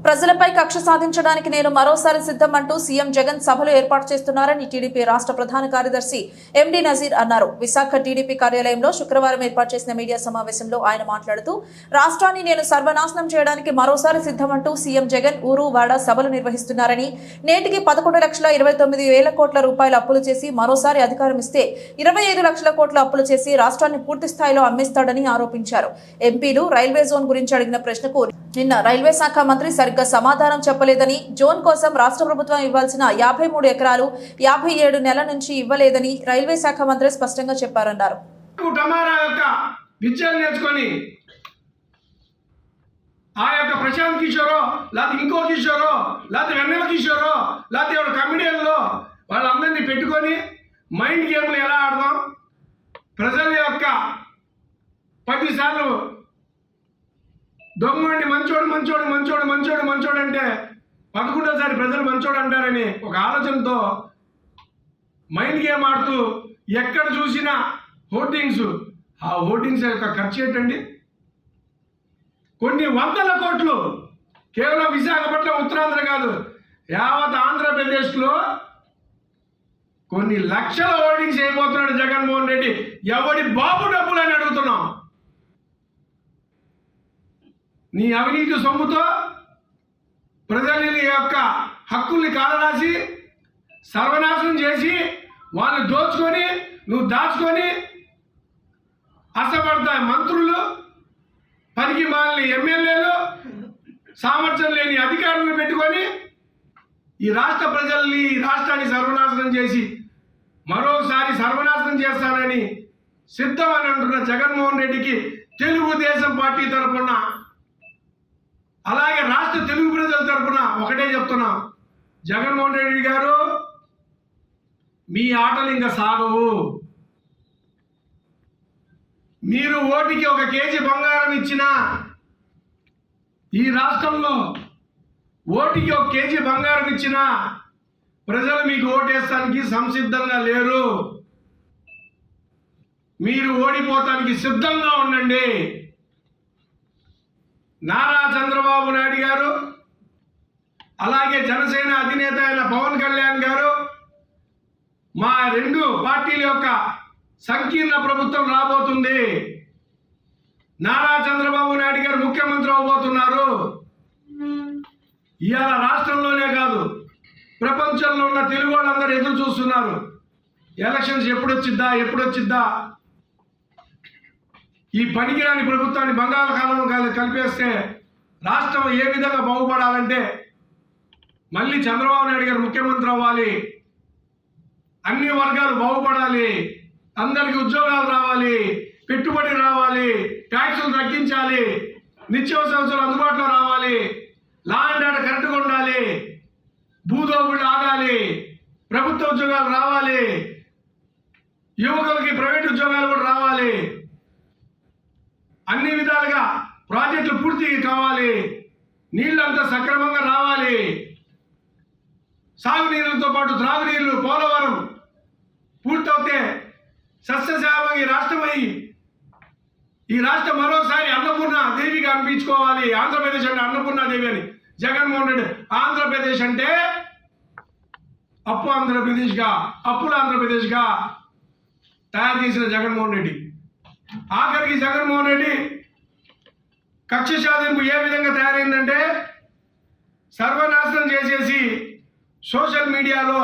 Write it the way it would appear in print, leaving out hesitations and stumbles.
ప్రజలపై కక్ష సాధించడానికి నేను మరోసారి సిద్ధం అంటూ సీఎం జగన్ సభలు ఏర్పాటు చేస్తున్నారని టీడీపీ రాష్ట్ర ప్రధాన కార్యదర్శి ఎండి నజీర్ అన్నారు. విశాఖ టీడీపీ కార్యాలయంలో శుక్రవారం ఏర్పాటు చేసిన మీడియా సమావేశంలో ఆయన మాట్లాడుతూ రాష్ట్రాన్ని నేను సర్వనాశనం చేయడానికి మరోసారి సిద్ధం అంటూ సీఎం జగన్ ఊరు వాడ సభలు నిర్వహిస్తున్నారని, నేటికి 11,29,000 కోట్ల రూపాయల అప్పులు చేసి మరోసారి అధికారం ఇస్తే 25 లక్షల కోట్ల అప్పులు చేసి రాష్ట్రాన్ని పూర్తి స్థాయిలో అమ్మేస్తాడని ఆరోపించారు. ఎంపీలు రైల్వే జోన్ గురించి అడిగిన ప్రశ్నకు నిన్న రైల్వే శాఖ మంత్రి సరిగ్గా సమాధానం చెప్పలేదని, జోన్ కోసం రాష్ట్ర ప్రభుత్వం ఇవ్వాల్సిన 53 ఎకరాలు 57 నెలల నుంచి ఇవ్వలేదని రైల్వే శాఖ మంత్రి స్పష్టంగా చెప్పారన్నారు. ఆ యొక్క ప్రశాంత్ కిషోరో లేకపోతే ఇంకో కిషోరో లేకపోతే వెన్నెల కిషోరో లేకపోతే కమిడియన్లో వాళ్ళందరినీ పెట్టుకొని మైండ్ గేమ్లు ఎలా ఆడదాం, ప్రజల యొక్క 10 సార్లు దొంగండి మంచోడు మంచోడు మంచోడు మంచోడు మంచోడు అంటే 11సారి ప్రజలు మంచోడు అంటారని ఒక ఆలోచనతో మైండ్ గేమ్ ఆడుతూ ఎక్కడ చూసినా హోర్డింగ్స్, ఆ హోర్డింగ్స్ యొక్క ఖర్చు ఏంటండి? కొన్ని వందల కోట్లు కేవలం విశాఖపట్నం ఉత్తరాంధ్ర కాదు, యావత్ ఆంధ్రప్రదేశ్లో కొన్ని లక్షల హోర్డింగ్స్ అయిపోతున్నాడు జగన్మోహన్ రెడ్డి. ఎవడి బాబు డబ్బులు అని అడుగుతున్నాం. నీ అవినీతి సొమ్ముతో ప్రజల యొక్క హక్కుల్ని కాలరాసి సర్వనాశనం చేసి వాళ్ళు దోచుకొని నువ్వు దాచుకొని అసపడతా మంత్రులు, పనికి మాలిన ఎమ్మెల్యేలు, సామర్థ్యం లేని అధికారులను పెట్టుకొని ఈ రాష్ట్ర ప్రజల్ని, ఈ రాష్ట్రాన్ని సర్వనాశనం చేసి మరోసారి సర్వనాశనం చేస్తానని సిద్ధం అని అంటున్న జగన్మోహన్ రెడ్డికి తెలుగుదేశం పార్టీ తరఫున, అలాగే రాష్ట్ర తెలుగు ప్రజల తరఫున ఒకటే చెప్తున్నాం, జగన్మోహన్ రెడ్డి గారు మీ ఆటలు ఇంకా సాగవు. మీరు ఓటికి 1 కేజీ బంగారం ఇచ్చినా, ఈ రాష్ట్రంలో ఓటికి 1 కేజీ బంగారం ఇచ్చినా ప్రజలు మీకు ఓటేస్తానికి సంసిద్ధంగా లేరు. మీరు ఓడిపోతానికి సిద్ధంగా ఉండండి. నారా చంద్రబాబు నాయుడు గారు, అలాగే జనసేన అధినేత అయిన పవన్ కళ్యాణ్ గారు, మా 2 పార్టీల యొక్క సంకీర్ణ ప్రభుత్వం రాబోతుంది. నారా చంద్రబాబు నాయుడు గారు ముఖ్యమంత్రి అవబోతున్నారు. ఇవాళ రాష్ట్రంలోనే కాదు, ప్రపంచంలో ఉన్న తెలుగు వాళ్ళందరూ ఎదురు చూస్తున్నారు. ఎలక్షన్స్ ఎప్పుడొచ్చిద్దా ఎప్పుడొచ్చిద్దా, ఈ పనికిరాని ప్రభుత్వాన్ని బంగాళాఖాతంలో కలిపేస్తే రాష్ట్రం ఏ విధంగా బాగుపడాలంటే మళ్ళీ చంద్రబాబు నాయుడు గారు ముఖ్యమంత్రి అవ్వాలి, అన్ని వర్గాలు బాగుపడాలి, అందరికీ ఉద్యోగాలు రావాలి, పెట్టుబడి రావాలి, ట్యాక్సులు తగ్గించాలి, నిత్యావసర వస్తువులు అందుబాటులో రావాలి, లా అండ్ ఆర్డర్ కరెక్ట్గా ఉండాలి, భూదోపిడీ ఆగాలి, ప్రభుత్వ ఉద్యోగాలు రావాలి, యువకులకి ప్రైవేట్ ఉద్యోగాలు కూడా రావాలి, అన్ని విధాలుగా ప్రాజెక్టులు పూర్తి కావాలి, నీళ్ళంతా సక్రమంగా రావాలి, సాగునీళ్ళతో పాటు త్రాగునీళ్ళు పోలవరం పూర్తవుతే సస్యశ్యామం ఈ రాష్ట్రమై ఈ రాష్ట్రం మరోసారి అన్నపూర్ణ దేవిగా అనిపించుకోవాలి. ఆంధ్రప్రదేశ్ అంటే అన్నపూర్ణ దేవి అని జగన్మోహన్ రెడ్డి. ఆంధ్రప్రదేశ్ అంటే ఆంధ్రప్రదేశ్గా అప్పుల ఆంధ్రప్రదేశ్గా తయారు చేసిన జగన్మోహన్ రెడ్డి. ఆఖరికి జగన్మోహన్ రెడ్డి కక్ష సాధింపు ఏ విధంగా తయారైందంటే సర్వనాశనం చేసేసి సోషల్ మీడియాలో